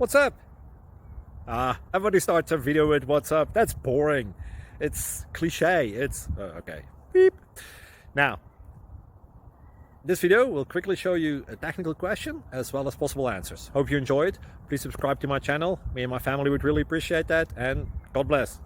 What's up? Everybody starts a video with what's up. That's boring. It's cliche. It's okay. Beep. Now, this video will quickly show you a technical question as well as possible answers. Hope you enjoyed. Please subscribe to my channel. Me and my family would really appreciate that, and God bless.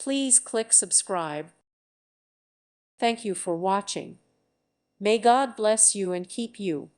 Please click subscribe. Thank you for watching. May God bless you and keep you.